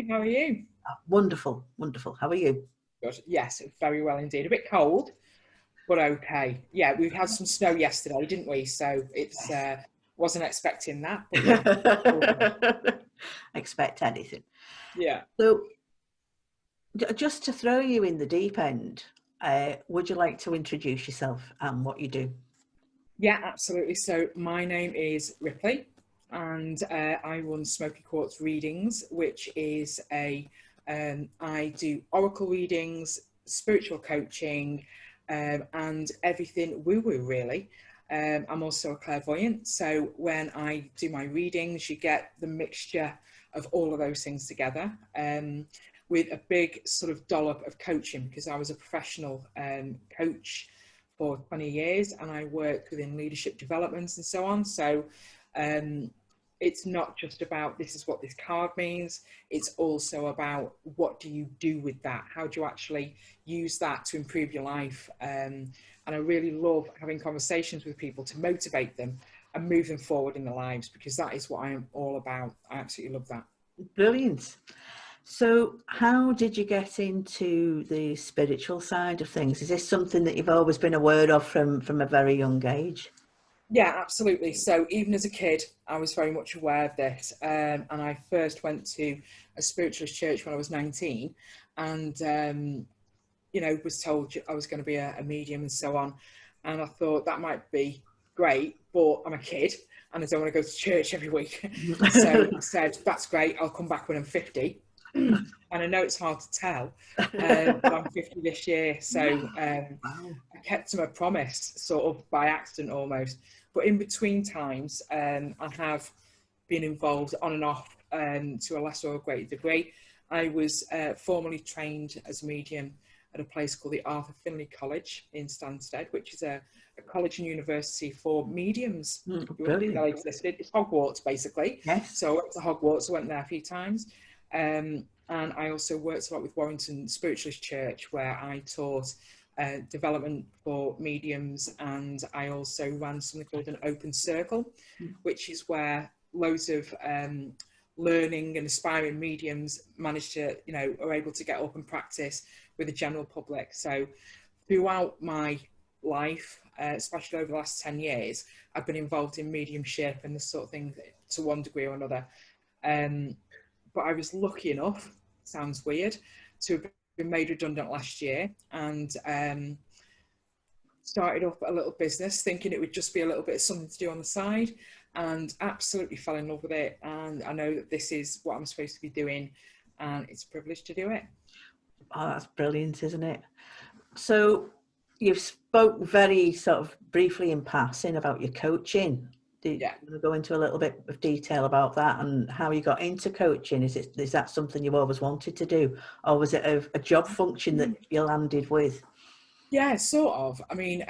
How are you? Wonderful, wonderful. How are you? Good. Yes, very well indeed. A bit cold, but okay. Yeah, we had some snow yesterday, didn't we? So it's Yes. wasn't expecting that, but yeah, okay. Expect anything. Yeah. So, just to throw you in the deep end, would you like to introduce yourself and what you do? Yeah, absolutely. So my name is Ripley, and I run Smokey Quartz readings, which is I do oracle readings, spiritual coaching, and everything woo-woo really. I'm also a clairvoyant, so when I do my readings, you get the mixture of all of those things together. With a big sort of dollop of coaching, because I was a professional coach for 20 years and I worked within leadership developments and so on. So it's not just about this is what this card means, it's also about what do you do with that? How do you actually use that to improve your life? And I really love having conversations with people to motivate them and move them forward in their lives, because that is what I am all about. I absolutely love that. Brilliant. So, how did you get into the spiritual side of things? Is this something that you've always been aware of from a very young age? Yeah, absolutely. So even as a kid, I was very much aware of this. And I first went to a spiritualist church when I was 19 and, was told I was going to be a medium and so on. And I thought that might be great, but I'm a kid and I don't want to go to church every week. So I said, that's great. I'll come back when I'm 50. And I know it's hard to tell, but I'm 50 this year. So Wow. I kept to my promise, sort of by accident almost. But in between times, I have been involved on and off to a lesser or greater degree. I was formally trained as a medium at a place called the Arthur Findlay College in Stansted, which is a college and university for mediums. You wouldn't think that Brilliant. existed. It's Hogwarts, basically. Yes. So I went to Hogwarts, I went there a few times. And I also worked a lot with Warrington Spiritualist Church, where I taught development for mediums, and I also ran something called an open circle, which is where loads of learning and aspiring mediums manage to, are able to get up and practice with the general public. So throughout my life, especially over the last 10 years, I've been involved in mediumship and this sort of thing to one degree or another. But I was lucky enough, sounds weird, to have been made redundant last year, and started up a little business thinking it would just be a little bit of something to do on the side, and absolutely fell in love with it. And I know that this is what I'm supposed to be doing, and it's a privilege to do it. Oh, that's brilliant, isn't it? So, you've spoke very sort of briefly in passing about your coaching. Do you Yeah. want to go into a little bit of detail about that and how you got into coaching? Is that something you always wanted to do, or was it a job function that you landed with? Yeah, sort of. I mean,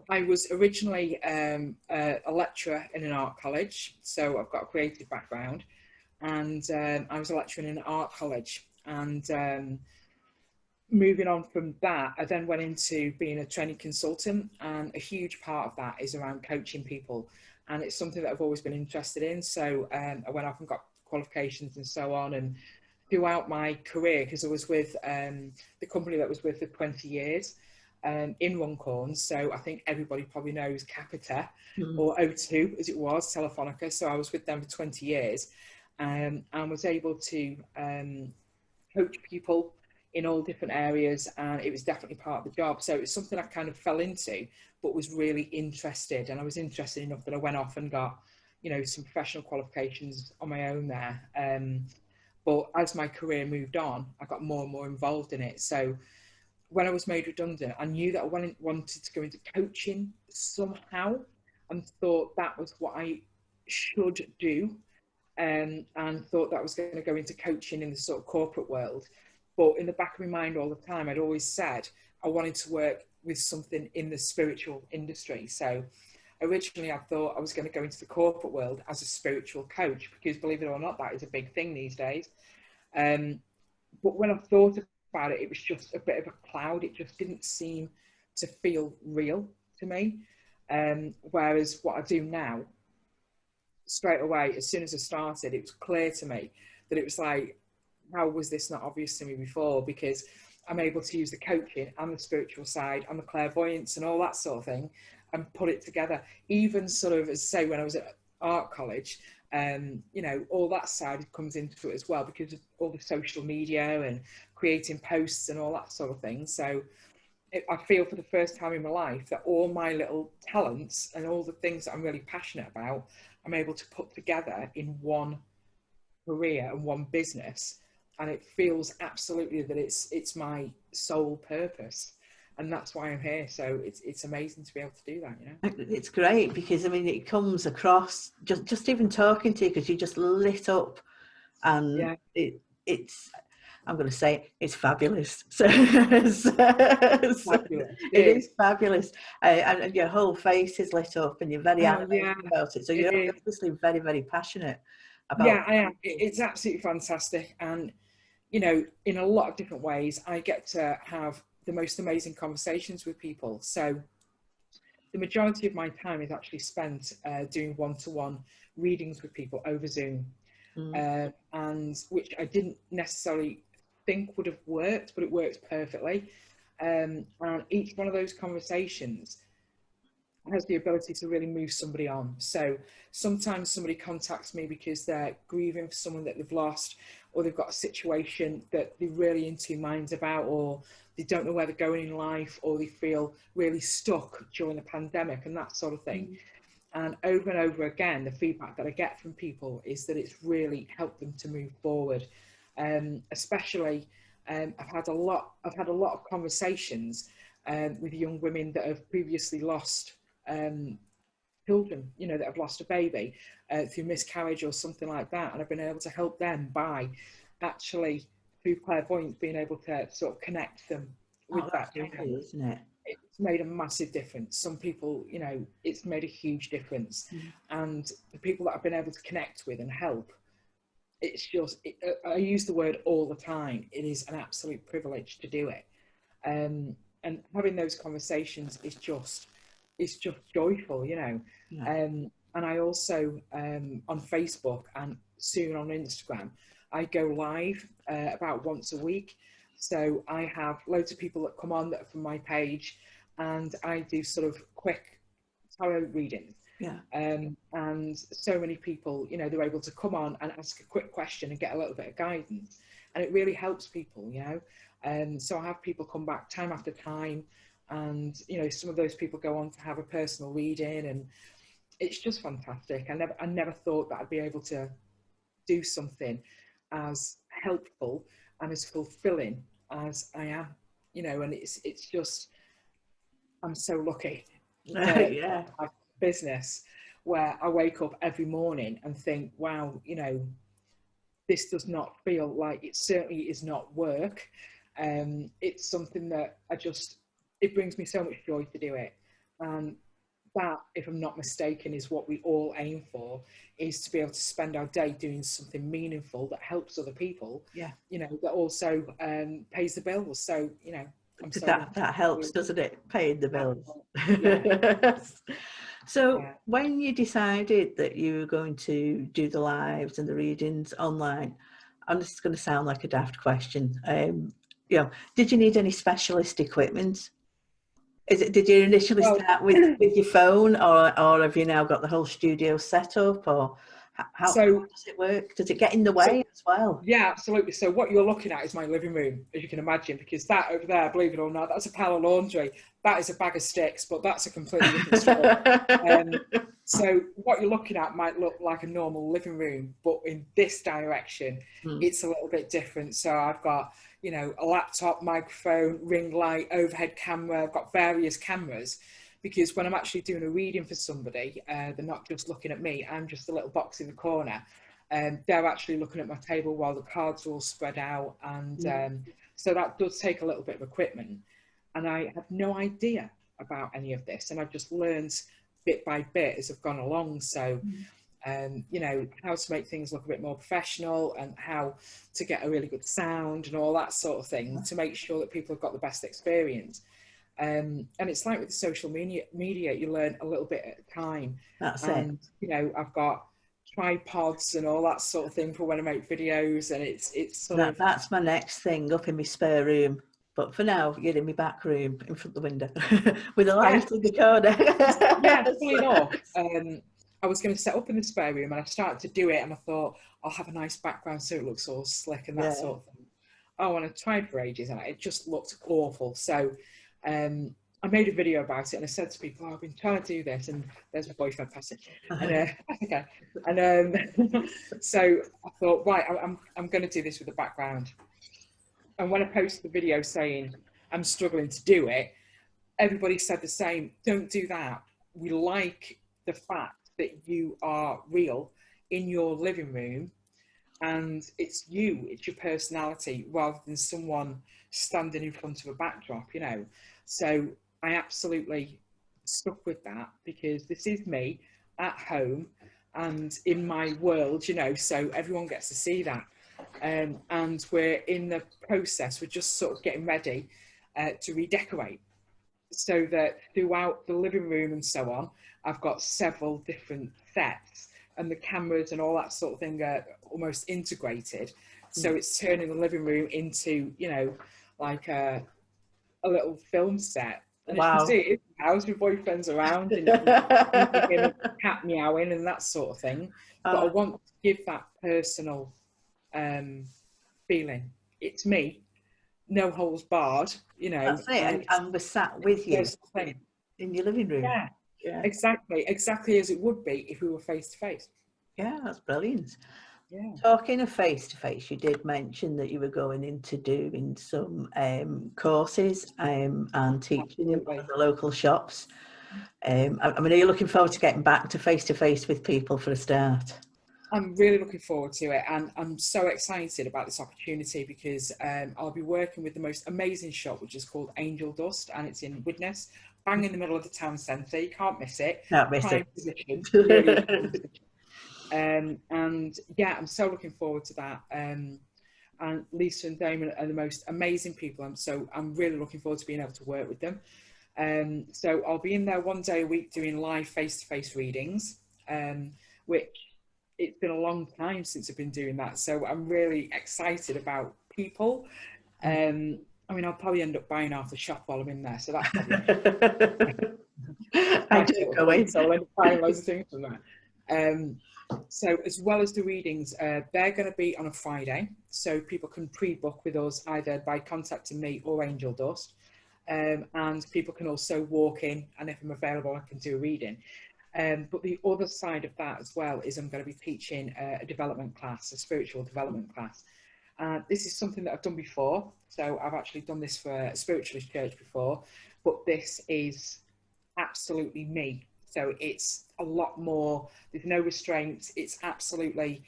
I was originally a lecturer in an art college, so I've got a creative background, and I was a lecturer in an art college. And moving on from that, I then went into being a training consultant, and a huge part of that is around coaching people. And it's something that I've always been interested in. So I went off and got qualifications and so on. And throughout my career, because I was with the company that was with for 20 years in Runcorn. So I think everybody probably knows Capita or O2 as it was, Telefonica. So I was with them for 20 years and was able to coach people in all different areas, and it was definitely part of the job. So it's something I kind of fell into, but was really interested, and I was interested enough that I went off and got, some professional qualifications on my own there. But as my career moved on, I got more and more involved in it. So when I was made redundant, I knew that I wanted to go into coaching somehow, and thought that was what I should do, and thought that was going to go into coaching in the sort of corporate world. But in the back of my mind all the time, I'd always said I wanted to work with something in the spiritual industry. So originally I thought I was going to go into the corporate world as a spiritual coach, because believe it or not, that is a big thing these days. But when I thought about it, it was just a bit of a cloud. It just didn't seem to feel real to me. Whereas what I do now, straight away, as soon as I started, it was clear to me that it was like how was this not obvious to me before? Because I'm able to use the coaching and the spiritual side and the clairvoyance and all that sort of thing and put it together. Even sort of, as I say, when I was at art college, you know, all that side comes into it as well, because of all the social media and creating posts and all that sort of thing. So I feel for the first time in my life that all my little talents and all the things that I'm really passionate about, I'm able to put together in one career and one business. And it feels absolutely that it's my sole purpose. And that's why I'm here. So it's amazing to be able to do that, you know. It's great, because I mean, it comes across just even talking to you, because you just lit up, and Yeah, it's, I'm going to say it's fabulous. So, fabulous. it is fabulous, and your whole face is lit up, and you're very Oh animated yeah, about it. So it you're is. obviously very, very passionate about. Yeah, I am. It's absolutely fantastic. And, you know, in a lot of different ways, I get to have the most amazing conversations with people. So the majority of my time is actually spent doing one-to-one readings with people over Zoom, and which I didn't necessarily think would have worked, but it works perfectly. And each one of those conversations has the ability to really move somebody on. So sometimes somebody contacts me because they're grieving for someone that they've lost, or they've got a situation that they're really in two minds about, or they don't know where they're going in life, or they feel really stuck during the pandemic and that sort of thing. And over again, the feedback that I get from people is that it's really helped them to move forward. Especially, I've had a lot of conversations with young women that have previously lost children, you know, that have lost a baby through miscarriage or something like that, and I've been able to help them by actually, through clairvoyance, being able to sort of connect them with that child. Lovely, isn't it? It's made a massive difference. Some people, you know, it's made a huge difference. And the people that I've been able to connect with and help, it's just, I use the word all the time, it is an absolute privilege to do it. And having those conversations is just, it's just joyful, you know. And I also, on Facebook and soon on Instagram, I go live about once a week. So I have loads of people that come on that are from my page, and I do sort of quick tarot readings. And so many people, you know, they're able to come on and ask a quick question and get a little bit of guidance, and it really helps people, you know. So I have people come back time after time, and you know, some of those people go on to have a personal reading, and it's just fantastic. I never thought that I'd be able to do something as helpful and as fulfilling as I am, you know. And it's just, I'm so lucky that I have a business where I wake up every morning and think, wow, you know, this does not feel like, it certainly is not work. It's something that it brings me so much joy to do it. And that, if I'm not mistaken, is what we all aim for, is to be able to spend our day doing something meaningful that helps other people, you know, that also pays the bills. So, you know, that helps, doesn't it, paying the bills? Yeah. So when you decided that you were going to do the lives and the readings online, and this is going to sound like a daft question, you know, did you need any specialist equipment? Did you initially start with your phone, or have you now got the whole studio set up, or how does it work? Does it get in the way as well? Yeah, absolutely. So what you're looking at is my living room, as you can imagine, because that over there, believe it or not, that's a pile of laundry. That is a bag of sticks, but that's a completely different story. So what you're looking at might look like a normal living room, but in this direction, it's a little bit different. So I've got, you know, a laptop, microphone, ring light, overhead camera. I've got various cameras, because when I'm actually doing a reading for somebody, they're not just looking at me. I'm just a little box in the corner. They're actually looking at my table while the cards are all spread out. And so that does take a little bit of equipment. And I have no idea about any of this. And I've just learned bit by bit as I've gone along. So, you know, how to make things look a bit more professional, and how to get a really good sound and all that sort of thing, to make sure that people have got the best experience. And it's like with the social media, you learn a little bit at a time. That's and it. you know, I've got tripods and all that sort of thing for when I make videos, and it's sort of that's my next thing, up in my spare room. But for now, you're in my back room in front of the window with a light in the corner. Yeah, fully enough. I was going to set up in the spare room, and I started to do it, and I thought I'll have a nice background so it looks all slick and that sort of thing. Oh, and I tried for ages, and it just looked awful. So I made a video about it, and I said to people, "Oh, I've been trying to do this," and there's my boyfriend passing. And okay, and so I thought, right, I'm going to do this with a background. And when I posted the video saying I'm struggling to do it, everybody said the same. Don't do that. We like the fact that you are real in your living room, and it's you, it's your personality, rather than someone standing in front of a backdrop, you know. So I absolutely stuck with that, because this is me at home and in my world, you know, so everyone gets to see that. And we're in the process, we're just sort of getting ready to redecorate, so that throughout the living room and so on, I've got several different sets, and the cameras and all that sort of thing are almost integrated. So it's turning the living room into, you know, like a little film set. And as you can see, it's a house with boyfriends around, and a cat meowing and that sort of thing. But I want to give that personal feeling. It's me, no holes barred, you know. That's it. And we're sat with you in your living room. Yeah, exactly as it would be if we were face to face. Yeah, that's brilliant. Yeah. Talking of face to face, you did mention that you were going into doing some courses and teaching in the local shops. I mean, are you looking forward to getting back to face with people for a start? I'm really looking forward to it, and I'm so excited about this opportunity, because I'll be working with the most amazing shop, which is called Angel Dust, and it's in Widnes, bang in the middle of the town centre. You can't miss it. Can't miss it. Position, really. And yeah, I'm so looking forward to that. And Lisa and Damon are the most amazing people, and so I'm really looking forward to being able to work with them. So I'll be in there one day a week doing live face-to-face readings, which it's been a long time since I've been doing that, so I'm really excited about people. I mean, I'll probably end up buying half the shop while I'm in there, so that's probably I do go in. So I'll end up buying loads of things from that. So as well as the readings, they're going to be on a Friday, so people can pre-book with us either by contacting me or Angel Dust, and people can also walk in, and if I'm available I can do a reading. But the other side of that as well is I'm going to be teaching a development class, a spiritual development class. This is something that I've done before, so I've actually done this for a spiritualist church before, but this is absolutely me. So it's a lot more, there's no restraints, it's absolutely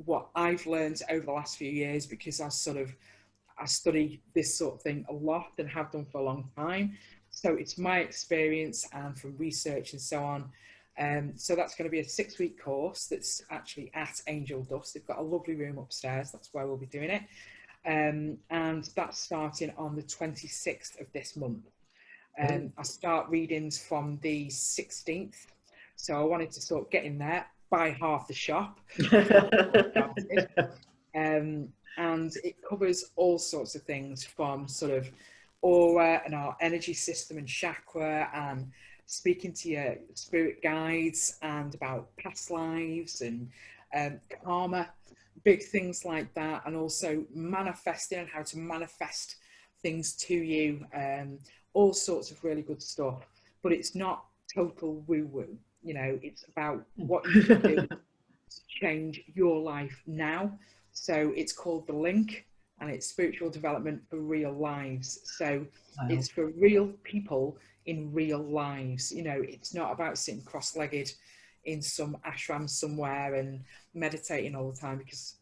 what I've learned over the last few years, because I study this sort of thing a lot and have done for a long time. So it's my experience and from research and so on. So that's going to be a 6-week course that's actually at Angel Dust. They've got a lovely room upstairs. That's where we'll be doing it. And that's starting on the 26th of this month. I start readings from the 16th. So I wanted to sort of get in there, buy half the shop. And it covers all sorts of things, from sort of aura and our energy system and chakra, and speaking to your spirit guides, and about past lives and karma, big things like that, and also manifesting and how to manifest things to you, all sorts of really good stuff. But it's not total woo-woo, you know, it's about what you can do to change your life now. So it's called The Link, and it's spiritual development for real lives. So it's for real people in real lives. You know, it's not about sitting cross-legged in some ashram somewhere and meditating all the time, because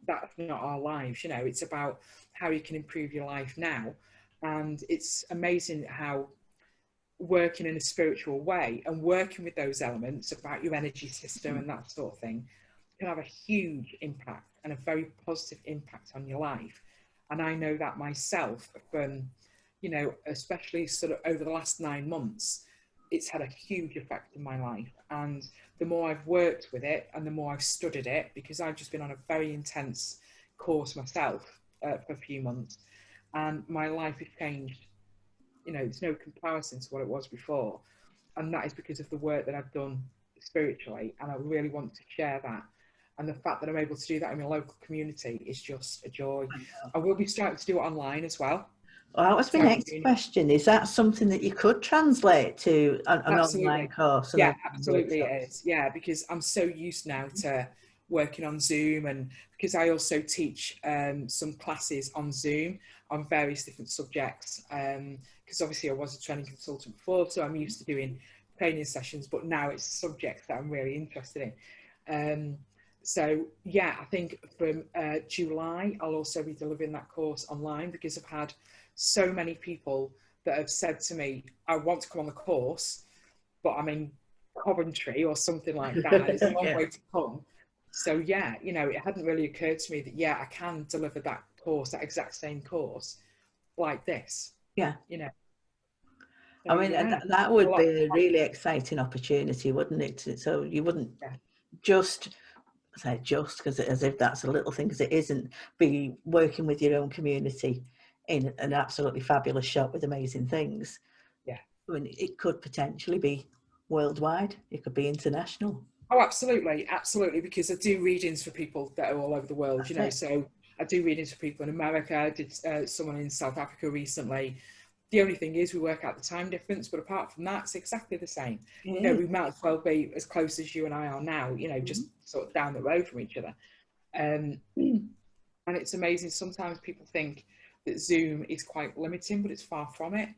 that's not our lives. You know, it's about how you can improve your life now. And it's amazing how working in a spiritual way and working with those elements about your energy system and that sort of thing can have a huge impact and a very positive impact on your life. And I know that myself from, you know, especially sort of over the last 9 months, it's had a huge effect in my life. And the more I've worked with it and the more I've studied it, because I've just been on a very intense course myself for a few months, and my life has changed. You know, there's no comparison to what it was before. And that is because of the work that I've done spiritually. And I really want to share that. And the fact that I'm able to do that in my local community is just a joy. I will be starting to do it online as well. Well, that was my next question. Is that something that you could translate to an online course? Yeah, absolutely it is. Yeah, because I'm so used now to working on Zoom, and because I also teach some classes on Zoom on various different subjects, because obviously I was a training consultant before, so I'm used to doing training sessions, but now it's subjects that I'm really interested in. So yeah, I think from July I'll also be delivering that course online, because I've had so many people that have said to me, I want to come on the course, but I'm in Coventry or something like that. It's a long way to come. So yeah, you know, it hadn't really occurred to me that, yeah, I can deliver that course, that exact same course like this. Yeah. You know. So, I mean, yeah, that would be a really exciting opportunity, wouldn't it? So you wouldn't just say just because as if that's a little thing, because it isn't, be working with your own community in an absolutely fabulous shop with amazing things. Yeah. I mean, it could potentially be worldwide. It could be international. Oh, absolutely, absolutely. Because I do readings for people that are all over the world. That's, you know, so I do readings for people in America. I did someone in South Africa recently. The only thing is we work out the time difference, but apart from that, it's exactly the same. You know, we might as well be as close as you and I are now, you know, just sort of down the road from each other. And it's amazing. Sometimes people think that Zoom is quite limiting, but it's far from it.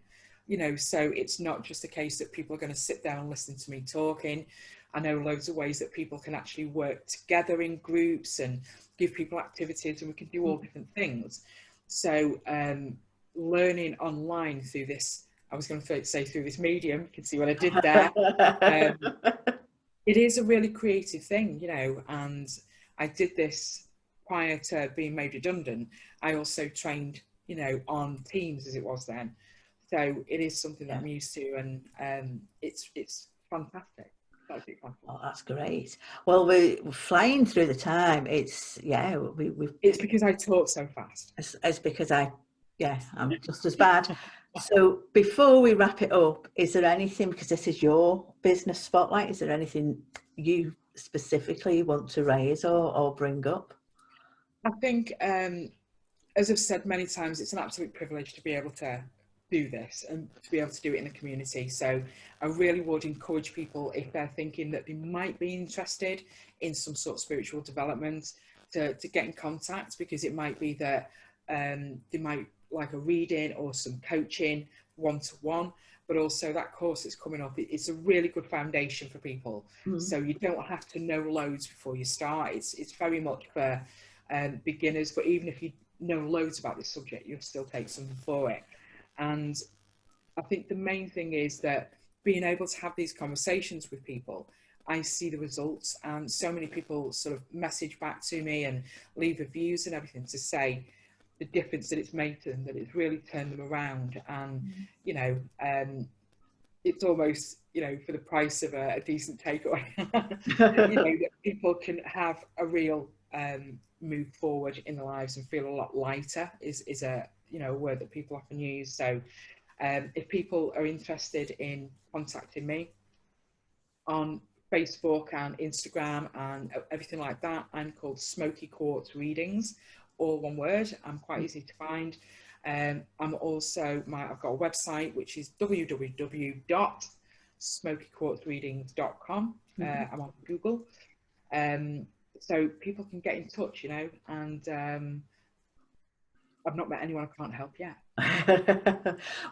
You know, so it's not just a case that people are going to sit there and listen to me talking. I know loads of ways that people can actually work together in groups and give people activities, and we can do all different things. So learning online through this, I was going to say through this medium, you can see what I did there. It is a really creative thing, you know, and I did this prior to being made redundant. I also trained, you know, on Teams as it was then. So it is something that I'm used to, and it's fantastic. Oh, that's great. Well, we're flying through the time. It's it's because I talk so fast. It's because I'm just as bad. So before we wrap it up, is there anything, because this is your business spotlight, is there anything you specifically want to raise or bring up? I think, as I've said many times, it's an absolute privilege to be able to do this and to be able to do it in the community. So I really would encourage people, if they're thinking that they might be interested in some sort of spiritual development, to get in contact, because it might be that they might like a reading or some coaching one-to-one, but also that course that's coming up, it's a really good foundation for people. So you don't have to know loads before you start. It's very much for beginners, but even if you know loads about this subject, you'll still take something for it. And I think the main thing is that being able to have these conversations with people, I see the results, and so many people sort of message back to me and leave reviews and everything to say the difference that it's made to them, that it's really turned them around. And you know, it's almost, you know, for the price of a decent takeaway. You know, that people can have a real move forward in their lives and feel a lot lighter is a, you know, a word that people often use. So if people are interested in contacting me on Facebook and Instagram and everything like that, I'm called Smokey Quartz Readings, all one word. I'm quite easy to find. I'm also, I've got a website which is www.smokeyquartzreadings.com. I'm on Google. So people can get in touch, you know, and I've not met anyone I can't help yet.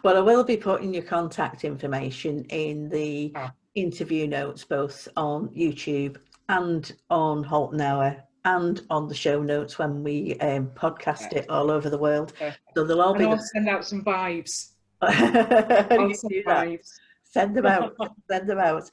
Well, I will be putting your contact information in the interview notes, both on YouTube and on HaltonHour, and on the show notes when we podcast it all over the world. So they'll all be. I'll send out some vibes. I'll send vibes. Send them out. Send them out.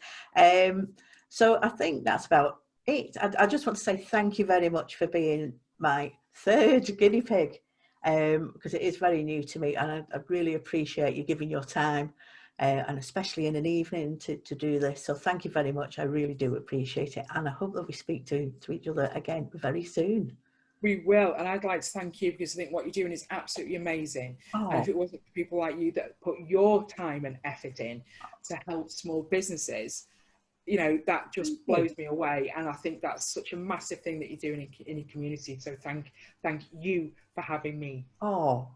So I think that's about it. I just want to say thank you very much for being my third guinea pig, because it is very new to me, and I really appreciate you giving your time and especially in an evening to do this. So thank you very much. I really do appreciate it. And I hope that we speak to each other again very soon. We will, and I'd like to thank you because I think what you're doing is absolutely amazing. And if it wasn't for people like you that put your time and effort in to help small businesses, you know, that just blows me away. And I think that's such a massive thing that you're doing in your community. So thank you for having me. Oh,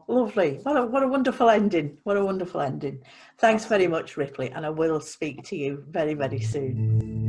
lovely. What a wonderful ending. What a wonderful ending. Thanks very much, Ripley. And I will speak to you very, very soon.